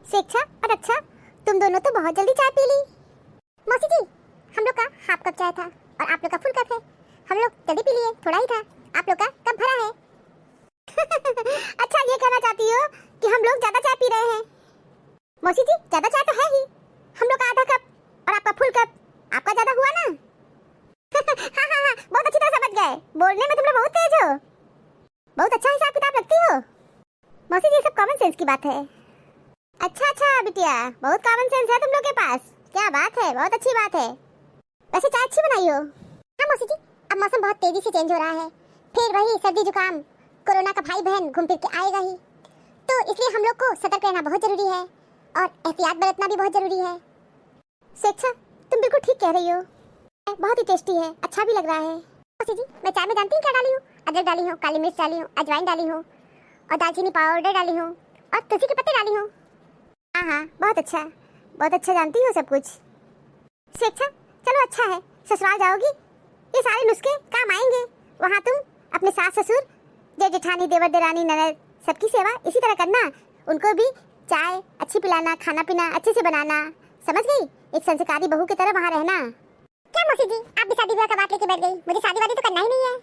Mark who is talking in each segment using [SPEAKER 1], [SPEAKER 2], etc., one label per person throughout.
[SPEAKER 1] स्वेच्छा और अच्छा, तुम दोनों तो बहुत जल्दी चाय पी ली। मौसी जी, हम लोग का हाफ कप चाय था और आप लोग का फुल कप है। हम लोग जल्दी पी लिए, थोड़ा ही था। आप लोग का कप भरा है। अच्छा, ये कहना चाहती हो कि हम लोग ज्यादा चाय पी रहे हैं? मौसी जी, ज्यादा चाय तो है ही। हम लोग का आधा कप और आपका फुल कप, आपका ज्यादा हुआ ना। हाँ हाँ हाँ, बहुत अच्छी तरह समझ गए। बोलने में तुम लोग बहुत तेज हो। बहुत अच्छा हिसाब किताब रखती हो। मौसी जी, सब कॉमन सेंस की बात है। अच्छा अच्छा बिटिया, बहुत कॉमन सेंस है तुम लोग के पास। क्या बात है, बहुत अच्छी बात है। वैसे चाय अच्छी बनाई हो। हाँ मौसी जी, अब मौसम बहुत तेजी से चेंज हो रहा है, फिर वही सर्दी जुकाम कोरोना का भाई बहन घूम फिर के आएगा ही, तो इसलिए हम लोग को सतर्क रहना बहुत जरूरी है और एहतियात बरतना भी बहुत जरूरी है। स्वेच्छा, तुम बिल्कुल ठीक कह रही हो। बहुत ही टेस्टी है, अच्छा भी लग रहा है। मौसी जी, मैं चाय में जानती हूँ क्या डाली हूँ? अदरक डाली हूँ, काली मिर्च डाली हूँ, अजवाइन डाली हूँ और दालचीनी पाउडर डाली हूँ और तुलसी के पत्ते डाली हूँ। हाँ हाँ, बहुत अच्छा जानती हो सब कुछ। स्वेच्छा, चलो अच्छा है, ससुराल जाओगी, ये सारे नुस्खे काम आएंगे। वहाँ तुम अपने सास ससुर, जेठ जेठानी, देवर देरानी, ननद, सबकी सेवा इसी तरह करना। उनको भी चाय अच्छी पिलाना, खाना पीना अच्छे से बनाना, समझ गई? एक संस्कारी बहू की तरह वहाँ रहना। क्या मौसी जी, आप भी शादी ब्याह का बात लेके बैठ गई? मुझे शादी वादी तो करना ही नहीं है।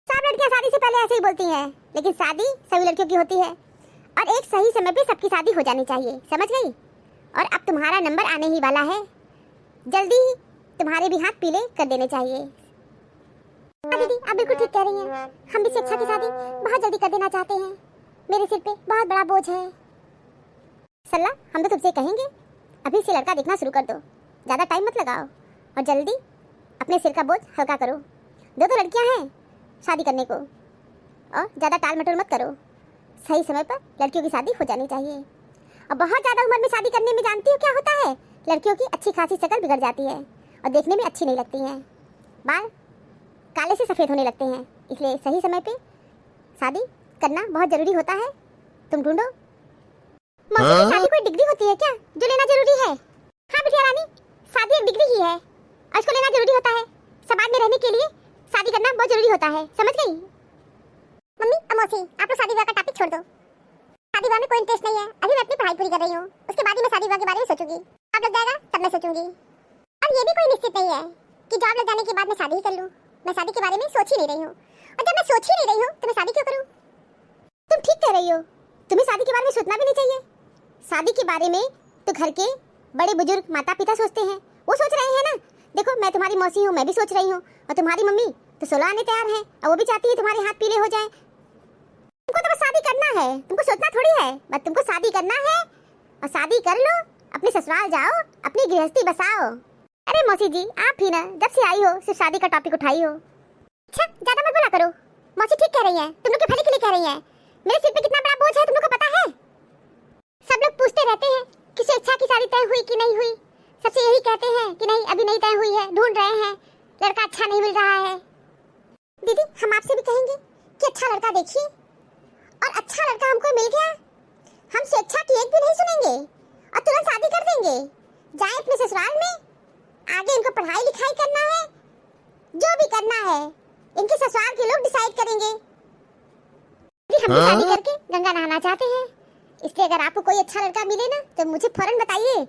[SPEAKER 1] सब लड़कियाँ शादी से पहले ऐसे ही बोलती हैं, लेकिन शादी सभी लड़कियों की होती है और एक सही समय पे सबकी शादी हो जानी चाहिए, समझ गई? और अब तुम्हारा नंबर आने ही वाला है, जल्दी ही तुम्हारे भी हाथ पीले कर देने चाहिए। हाँ दीदी, आप बिल्कुल ठीक कह रही हैं। हम भी स्वेच्छा की शादी बहुत जल्दी कर देना चाहते हैं। मेरे सिर पे बहुत बड़ा बोझ है। सल्ला, हम तो तुमसे कहेंगे, अभी से लड़का देखना शुरू कर दो। ज़्यादा टाइम मत लगाओ और जल्दी अपने सिर का बोझ हल्का करो। दो लड़कियां हैं शादी करने को, और ज़्यादा टाल मटोल मत करो। सही समय पर लड़कियों की शादी हो जानी चाहिए। और बहुत ज़्यादा उम्र में शादी करने में जानती हो क्या होता है? लड़कियों की अच्छी खासी शक्ल बिगड़ जाती है और देखने में अच्छी नहीं लगती हैं। बाल काले से सफ़ेद होने लगते हैं। इसलिए सही समय पे शादी करना बहुत ज़रूरी होता है। तुम ढूंढो। मौसी, शादी कोई डिग्री होती है क्या जो लेना जरूरी है? हाँ बिटिया रानी, शादी एक डिग्री ही है और इसको लेना जरूरी होता है। समाज में रहने के लिए शादी करना बहुत जरूरी होता है, समझ गई? मम्मी और मौसी, आप लोग शादी ब्याह का टॉपिक छोड़ दो। शादी ब्याह में कोई इंटरेस्ट नहीं है। अभी मैं अपनी पढ़ाई पूरी कर रही हूँ, उसके बाद ही मैं शादी ब्याह के बारे में सोचूंगी। आप लोग जाएगा तब मैं सोचूंगी। और ये भी कोई निश्चित नहीं है कि जॉब लग जाने के बाद मैं शादी ही कर लूँ। मैं शादी के बारे में सोच ही नहीं रही हूँ, और जब मैं सोच ही नहीं रही हूँ तो मैं शादी क्यों करूँ? तुम ठीक कह रही हो, तुम्हें शादी के बारे में सोचना भी नहीं चाहिए। शादी के बारे में तो घर के बड़े बुजुर्ग माता पिता सोचते हैं, वो सोच रहे हैं ना। देखो, मैं तुम्हारी मौसी हूँ, मैं भी सोच रही हूँ, और तुम्हारी मम्मी तो 16 आने तैयार है और वो भी चाहती है तुम्हारे हाथ पीले हो जाए। तुमको तो बस शादी करना है, तुमको सोचना थोड़ी है। बस तुमको शादी करना है और शादी कर लो, अपने ससुराल जाओ, अपनी गृहस्थी बसाओ। अरे मौसी जी, आप ही ना जब से आई हो सिर्फ शादी का टॉपिक उठाई हो। अच्छा, ज्यादा मत बोला करो। मौसी ठीक कह रही हैं, तुम लोग के भले के लिए कह रही हैं। मेरे सिर पे कितना बड़ा बोझ है तुम लोग को पता है? सब लोग पूछते रहते हैं कि स्वेच्छा की शादी तय हुई कि नहीं हुई। सबसे यही कहते हैं कि नहीं, अभी नहीं तय हुई है, ढूंढ रहे हैं, लड़का अच्छा नहीं मिल रहा है। दीदी, हम आपसे भी कहेंगे कि अच्छा लड़का देखिए, और अच्छा लड़का हमको मिल गया, हम स्वेच्छा की एक भी नहीं सुनेंगे और तुरंत शादी कर देंगे। जाए अपने ससुराल में, आगे इनको पढ़ाई लिखाई करना है, जो भी करना है इनके ससुराल के लोग डिसाइड करेंगे। हम भी शादी करके गंगा नहाना चाहते हैं, इसलिए अगर आपको कोई अच्छा लड़का मिले ना तो मुझे फौरन बताइए।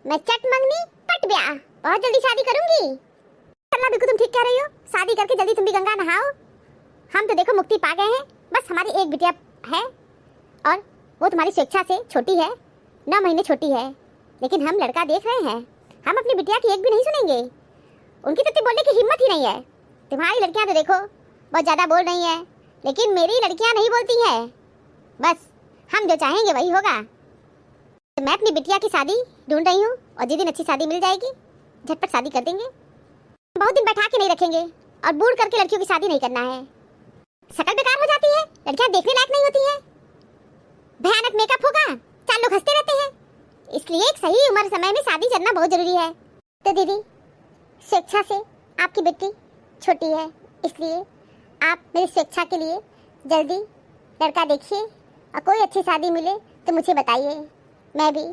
[SPEAKER 1] मैं चट मंगनी पट ब्याह बहुत जल्दी शादी करूंगी। अल्लाह, बिल्कुल तुम ठीक कह रही हो। शादी करके जल्दी तुम भी गंगा नहाओ। हम तो देखो मुक्ति पा गए हैं, बस हमारी एक बिटिया है और वो तुम्हारी स्वेच्छा से छोटी है, 9 महीने छोटी है, लेकिन हम लड़का देख रहे हैं। हम अपनी बिटिया की एक भी नहीं सुनेंगे, उनकी तो बोलने की हिम्मत ही नहीं है। तुम्हारी लड़कियां तो देखो बहुत ज़्यादा बोल रही हैं, लेकिन मेरी लड़कियां नहीं बोलती हैं। बस हम जो चाहेंगे वही होगा। तो मैं अपनी बिटिया की शादी ढूंढ रही हूँ और जिस दिन अच्छी शादी मिल जाएगी झटपट शादी कर देंगे। बहुत दिन बैठा के नहीं रखेंगे और बूढ़ करके लड़कियों की शादी नहीं करना है। शक्ल बेकार हो जाती है, लड़कियां देखने लायक नहीं होती हैं, भयानक मेकअप होगा, 4 लोग हंसते रहते हैं। इसलिए एक सही उम्र समय में शादी करना बहुत जरूरी है। तो दीदी, स्वेच्छा से आपकी बेटी छोटी है, इसलिए आप मेरी स्वेच्छा के लिए जल्दी लड़का देखिए और कोई अच्छी शादी मिले तो मुझे बताइए, मैं भी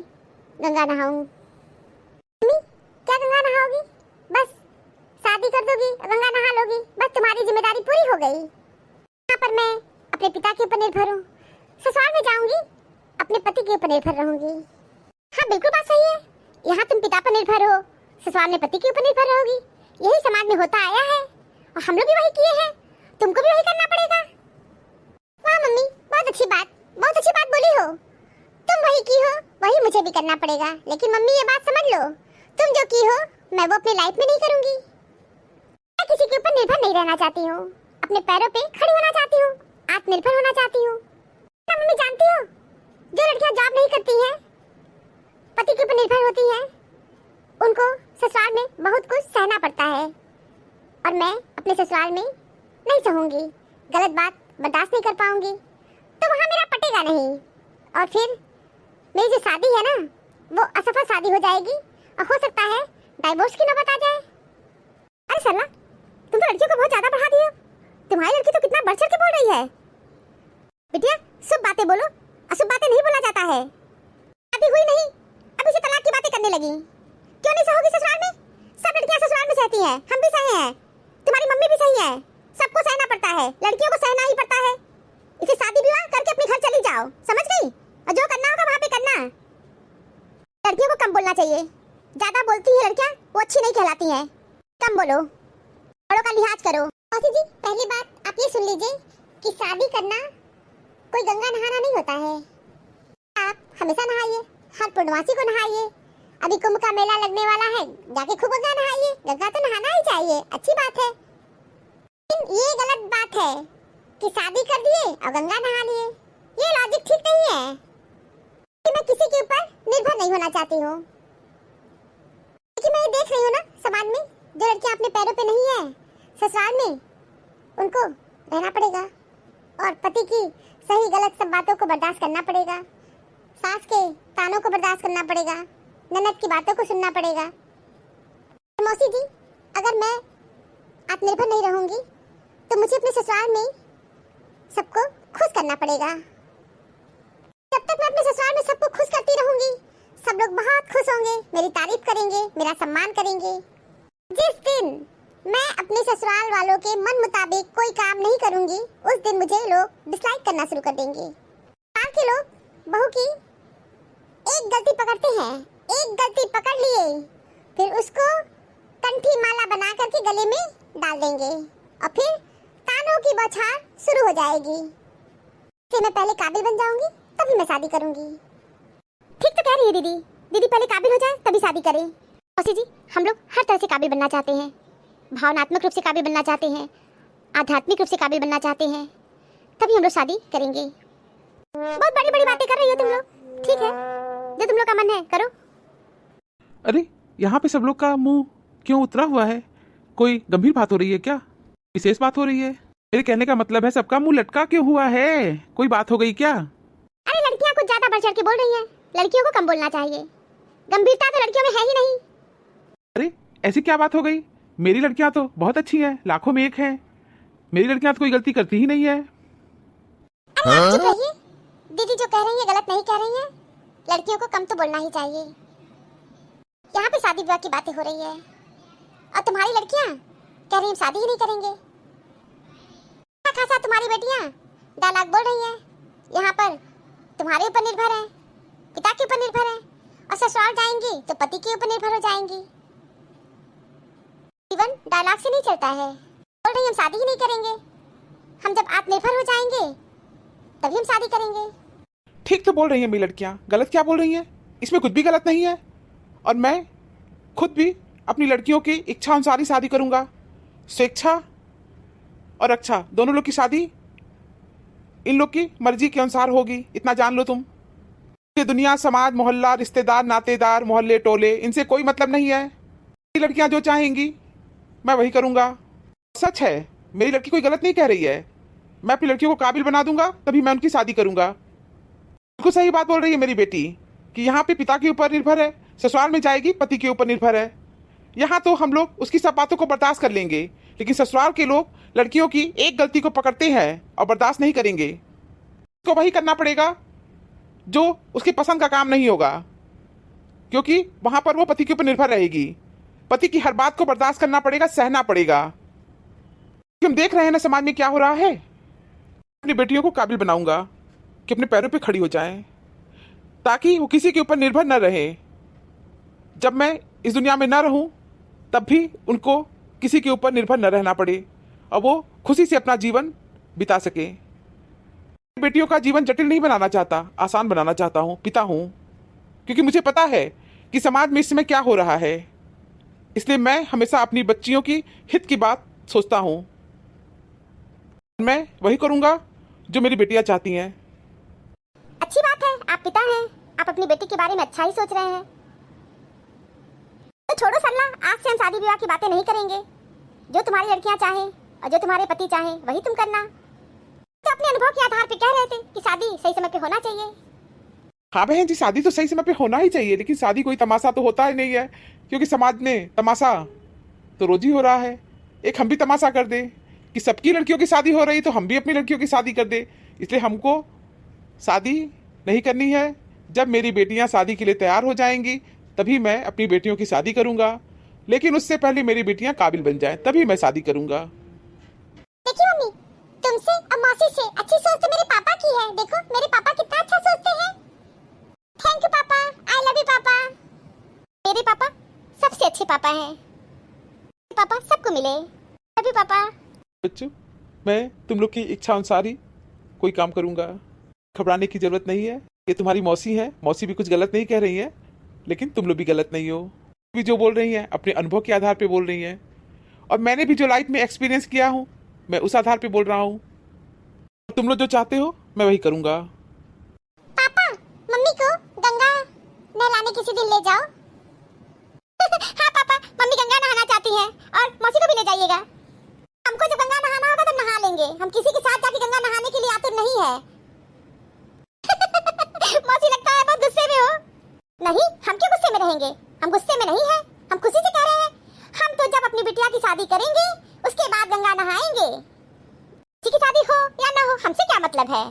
[SPEAKER 1] गंगा नहाऊं। मम्मी, क्या गंगा नहाओगी? बस शादी कर दोगी, गंगा नहा लोगी, बस तुम्हारी जिम्मेदारी पूरी हो गई। यहाँ पर मैं अपने पिता के ऊपर निर्भर हूँ, ससुराल में जाऊंगी अपने पति के ऊपर निर्भर रहूंगी। हाँ बिल्कुल बात सही है। यहाँ तुम पिता पर निर्भर हो, ससुराल में पति के ऊपर निर्भर रहोगी। यही समाज में होता आया है और हम लोग भी वही किए हैं, तुमको भी वही करना पड़ेगा। वाह मम्मी, बहुत अच्छी बात बोली हो। तुम वही की हो, वही मुझे भी करना पड़ेगा। लेकिन मम्मी ये बात समझ लो, तुम जो की हो मैं वो अपनी लाइफ में नहीं करूंगी। मैं किसी के ऊपर निर्भर नहीं रहना चाहती हूँ, अपने पैरों पे खड़ी होना चाहती हूँ, आत्मनिर्भर होना चाहती हूँ। मम्मी जानती हो, जो लड़कियां जॉब नहीं करती हैं, पति के ऊपर निर्भर होती हैं, उनको ससुराल में बहुत कुछ सहना पड़ता है। और मैं अपने ससुराल में नहीं सहूंगी, गलत बात बर्दाश्त नहीं कर पाऊंगी, तो वहाँ मेरा पटेगा नहीं। और फिर मेरी जो शादी है ना, वो असफल शादी हो जाएगी और हो सकता है डाइवोर्स की नौबत आ जाए। अरे सरला, तुम तो लड़कियों को बहुत ज्यादा बढ़ा दी हो। तुम्हारी लड़की तो कितना बढ़ चढ़ के बोल रही है। बिटिया, शुभ बातें बोलो, अशुभ बातें नहीं बोला जाता है। शादी हुई नहीं, अभी से तलाक की बातें करने लगी। क्यों नहीं सहोगी ससुराल में? सब लड़कियां ससुराल में सहती हैं, हम भी सहे हैं, तुम्हारी मम्मी भी सही है। सबको सहना पड़ता है, लड़कियों को सहना ही पड़ता है। इसे शादी विवाह करके अपने घर चली जाओ, समझ गई? और जो करना होगा वहाँ पे करना। लड़कियों को कम बोलना चाहिए, ज्यादा बोलती है लड़कियां वो अच्छी नहीं कहलाती हैं। कम बोलो, बड़ों का लिहाज करो। मौसी जी, पहली बात आप ये सुन लीजिए कि शादी करना कोई गंगा नहाना नहीं होता है। आप हमेशा नहाइए, हर पूर्णमासी को नहाइए। अभी कुंभ का मेला लगने वाला है, जाके खूब गंगा नहाइए। गंगा तो नहाना ही चाहिए, अच्छी बात है। लेकिन ये गलत बात है कि शादी कर दिए और गंगा नहा लिए। ये लॉजिक ठीक नहीं है कि मैं किसी के ऊपर निर्भर नहीं होना चाहती हूँ। लेकिन मैं ये देख रही हूँ ना, समाज में जो लड़कियाँ अपने पैरों पे नहीं है, ससुराल में उनको रहना पड़ेगा और पति की सही गलत सब बातों को बर्दाश्त करना पड़ेगा, सास के तानों को बर्दाश्त करना पड़ेगा, ननद की बातों को सुनना पड़ेगा। मौसी जी, अगर मैं आत्मनिर्भर नहीं रहूंगी तो मुझे अपने ससुराल में सबको खुश करना पड़ेगा। जब तक मैं अपने ससुराल में सबको खुश करती रहूंगी, सब लोग बहुत खुश होंगे, मेरी तारीफ करेंगे, मेरा सम्मान करेंगे। जिस दिन मैं अपने ससुराल वालों के मन मुताबिक कोई काम नहीं करूंगी, उस दिन मुझे लोग डिसलाइक करना शुरू कर देंगे। ससुराल के लोग बहू की एक गलती पकड़ते हैं, एक गलती पकड़ लिए फिर उसको कंठी माला बना करके गले में डाल देंगे और फिर तानों की बौछार शुरू हो जाएगी। फिर मैं पहले काबिल बन जाऊंगी, तभी मैं शादी करूंगी। ठीक तो कह रही है दीदी, दीदी पहले काबिल हो जाए तभी शादी करें। मौसी जी, हम लोग हर तरह से काबिल बनना चाहते हैं, भावनात्मक रूप से काबिल बनना चाहते हैं, आध्यात्मिक रूप से काबिल बनना चाहते हैं, तभी हम लोग शादी करेंगे। बहुत बड़ी बड़ी बातें कर रही हो तुम लोग, ठीक है, जो तुम लोग का मन है करो।
[SPEAKER 2] अरे यहाँ पे सब लोग का मुंह क्यों उतरा हुआ है? कोई गंभीर बात हो रही है क्या? विशेष बात हो रही है? मेरे कहने का मतलब है सबका मुंह लटका क्यों हुआ है? कोई बात हो गई क्या?
[SPEAKER 1] अरे लड़कियाँ कुछ ज्यादा बढ़ चढ़ के बोल रही हैं, लड़कियों को कम बोलना चाहिए। गंभीरता तो लड़कियों में है ही नहीं।
[SPEAKER 2] अरे ऐसी क्या बात हो गई? मेरी लड़कियां तो बहुत अच्छी हैं, लाखों में एक हैं। मेरी लड़कियां तो कोई गलती करती ही नहीं है।
[SPEAKER 1] अरे आप चुप रहिए, दीदी जो कह रही है गलत नहीं कह रही है। लड़कियों को कम तो बोलना ही चाहिए। यहाँ पे शादी विवाह की बातें हो रही है और तुम्हारी लड़कियाँ कह रही हम शादी ही नहीं करेंगे। खासा तुम्हारी बेटियाँ डायलॉग बोल रही हैं, यहाँ पर तुम्हारे ऊपर निर्भर है, पिता के ऊपर निर्भर है, और ससुराल जाएंगी तो पति के ऊपर निर्भर हो जाएंगी। जीवन डायलॉग से नहीं चलता है। बोल रही हम शादी ही नहीं करेंगे, हम जब आत्मनिर्भर हो जाएंगे तभी हम शादी करेंगे।
[SPEAKER 2] ठीक तो बोल रही हैं मेरी लड़कियां, गलत क्या बोल रही हैं? इसमें कुछ भी गलत नहीं है। और मैं खुद भी अपनी लड़कियों की इच्छा अनुसार ही शादी करूंगा। स्वेच्छा और अच्छा दोनों लोग की शादी इन लोग की मर्जी के अनुसार होगी, इतना जान लो तुम। ये दुनिया, समाज, मोहल्ला, रिश्तेदार, नातेदार, मोहल्ले, टोले, इनसे कोई मतलब नहीं है। मेरी लड़कियां जो चाहेंगी मैं वही करूंगा। सच है, मेरी लड़की कोई गलत नहीं कह रही है। मैं अपनी लड़कियों को काबिल बना दूंगा तभी मैं उनकी शादी करूंगा। बिल्कुल सही बात बोल रही है मेरी बेटी कि यहाँ पे पिता के ऊपर निर्भर है, ससुराल में जाएगी पति के ऊपर निर्भर है। यहाँ तो हम लोग उसकी सब बातों को बर्दाश्त कर लेंगे, लेकिन ससुराल के लोग लड़कियों की एक गलती को पकड़ते हैं और बर्दाश्त नहीं करेंगे। उसको वही करना पड़ेगा जो उसकी पसंद का काम नहीं होगा, क्योंकि वहां पर वो पति के ऊपर निर्भर रहेगी। पति की हर बात को बर्दाश्त करना पड़ेगा, सहना पड़ेगा। हम देख रहे हैं ना समाज में क्या हो रहा है। अपनी बेटियों को काबिल बनाऊंगा कि अपने पैरों पे खड़ी हो जाएं, ताकि वो किसी के ऊपर निर्भर न रहे। जब मैं इस दुनिया में न रहूं तब भी उनको किसी के ऊपर निर्भर न रहना पड़े और वो खुशी से अपना जीवन बिता सके। बेटियों का जीवन जटिल नहीं बनाना चाहता, आसान बनाना चाहता हूँ, पिता हूँ, क्योंकि मुझे पता है कि समाज में इस समय क्या हो रहा है। इसलिए मैं हमेशा अपनी बच्चियों की हित की बात सोचता हूँ। मैं वही करूँगा जो मेरी बेटियाँ चाहती हैं।
[SPEAKER 1] अच्छी बात है, आप पिता हैं, आप अपनी बेटी के बारे में अच्छा ही सोच रहे हैं। तो छोड़ो सरला, आज से हम शादी विवाह की बातें नहीं करेंगे। जो तुम्हारी लड़कियां चाहें और जो तुम्हारे पति चाहें वही तुम करना। तो अपने अनुभव के आधार पर कह रहे थे कि शादी सही समय पे होना चाहिए।
[SPEAKER 2] हाँ बहन जी, शादी तो सही समय पे होना ही चाहिए, लेकिन शादी कोई तमाशा तो होता ही नहीं है, क्योंकि समाज में तमाशा तो रोज ही हो रहा है। एक हम भी तमाशा कर दे कि सबकी लड़कियों की शादी हो रही तो हम भी अपनी लड़कियों की शादी कर दे। इसलिए हमको शादी नहीं करनी है। जब मेरी बेटियां शादी के लिए तैयार हो जाएंगी तभी मैं अपनी बेटियों की शादी करूंगा, लेकिन उससे पहले मेरी बेटियां काबिल बन जाएं तभी मैं शादी करूंगा।
[SPEAKER 1] देखिए मम्मी, तुमसे और मौसी से अच्छी सोच तो मेरे पापा की है। देखो मेरे पापा कितना अच्छा सोचते हैं। थैंक यू पापा, आई लव यू पापा। मेरे पापा सबसे अच्छे पापा हैं। पापा सबको मिले। लव यू पापा।
[SPEAKER 2] बच्चों, मैं तुम लोग की इच्छा अनुसार ही कोई काम करूंगा। घबराने की जरूरत नहीं है। ये तुम्हारी मौसी है, मौसी भी कुछ गलत नहीं कह रही है, लेकिन तुम लोग भी गलत नहीं हो। भी जो बोल रही हैं अपने अनुभव के आधार पे बोल रही हैं, और मैंने भी जो लाइफ में एक्सपीरियंस किया हूँ मैं उस आधार पे बोल रहा हूँ। तुम लोग जो चाहते हो मैं वही करूंगा।
[SPEAKER 1] पापा, मम्मी को गंगा नहलाने किसी दिन ले जाओ। हाँ पापा, मम्मी गंगा नहाना चाहती हैं और मौसी को भी ले जाइएगा। हमको जब गंगा नहाना होगा तो नहा लेंगे। हम किसी के साथ जाके गंगा नहाने के लिए आतुर नहीं है। मौसी लगता है बहुत गुस्से में हो। नहीं, हम क्यों गुस्से में रहेंगे? हम गुस्से में नहीं हैं, हम खुशी से कह रहे हैं। हम तो जब अपनी बिटिया की शादी करेंगे उसके बाद गंगा नहाएंगे। किसी की शादी हो या ना हो हमसे क्या मतलब है?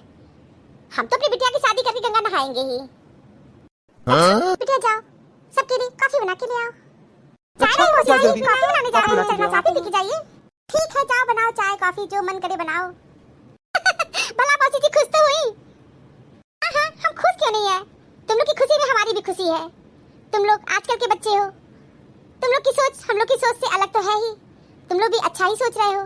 [SPEAKER 1] हम तो अपनी बिटिया की शादी करके गंगा नहाएंगे ही। बिटिया जाओ, सबके लिए कॉफी बना के ले आओ। चाय नहीं, कॉफी बनाने जा रहे हैं, चलना चाहते लेके जाइए। ठीक है, जाओ बनाओ चाय कॉफी, जो मन करे बनाओ। भला मौसी जी खुश तो हुई? हाँ, हम खुश क्यों नहीं है? तुम लोग की खुशी में हमारी भी खुशी है। तुम लोग आजकल के बच्चे हो, तुम लोग की सोच हम लोग की सोच से अलग तो है ही। तुम लोग भी अच्छा ही सोच रहे हो।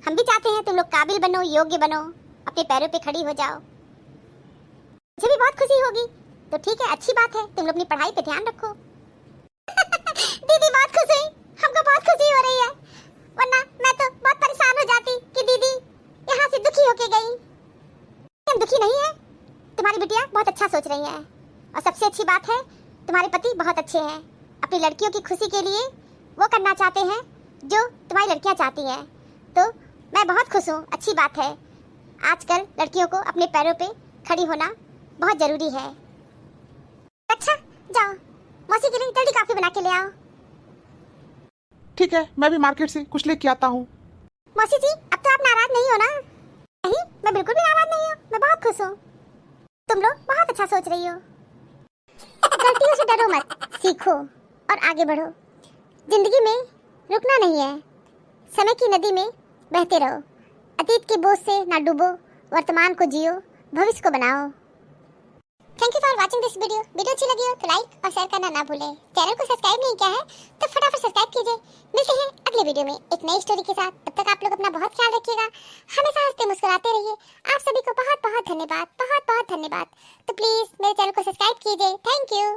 [SPEAKER 1] हम भी चाहते हैं तुम लोग काबिल बनो, योग्य बनो, अपने पैरों पे खड़ी हो जाओ। मुझे भी बहुत खुशी होगी। तो ठीक है, अच्छी बात है, तुम लोग अपनी पढ़ाई पे ध्यान रखो। दीदी बहुत खुश हुई, हमको बहुत खुशी हो रही है, वरना मैं तो बहुत परेशान हो जाती कि दीदी यहाँ से दुखी होके गई। हम दुखी नहीं है, तुम्हारी बिटिया बहुत अच्छा सोच रही है, और सबसे अच्छी बात है तुम्हारे पति बहुत अच्छे हैं। अपनी लड़कियों की खुशी के लिए वो करना चाहते हैं जो तुम्हारी लड़कियां चाहती हैं। तो मैं बहुत खुश हूँ, अच्छी बात है। आजकल लड़कियों को अपने पैरों पे खड़ी होना बहुत जरूरी है। अच्छा जाओ, मौसी के लिए जल्दी कॉफी बना के ले आओ।
[SPEAKER 2] ठीक है, मैं भी मार्केट से कुछ लेके आता हूँ।
[SPEAKER 1] मौसी जी, अब तो आप नाराज नहीं हो ना? नहीं, मैं बिल्कुल भी नाराज नहीं हूँ, मैं बहुत खुश हूँ। तुम लोग बहुत अच्छा सोच रही हो। गलतियों से डरो मत, सीखो और आगे बढ़ो। जिंदगी में रुकना नहीं है, समय की नदी में बहते रहो। अतीत के बोझ से ना डूबो, वर्तमान को जियो, भविष्य को बनाओ। Thank you for watching this video. Video अच्छी लगी हो तो लाइक और शेयर करना ना भूलें। चैनल को सब्सक्राइब नहीं किया है तो फटाफट सब्सक्राइब कीजिए। मिलते हैं अगले वीडियो में एक नई स्टोरी के साथ। तब तक आप लोग अपना बहुत ख्याल रखिएगा, हमेशा हंसते मुस्कुराते रहिए। आप सभी को बहुत बहुत धन्यवाद, बहुत बहुत धन्यवाद। तो प्लीज मेरे चैनल को सब्सक्राइब कीजिए। Thank you.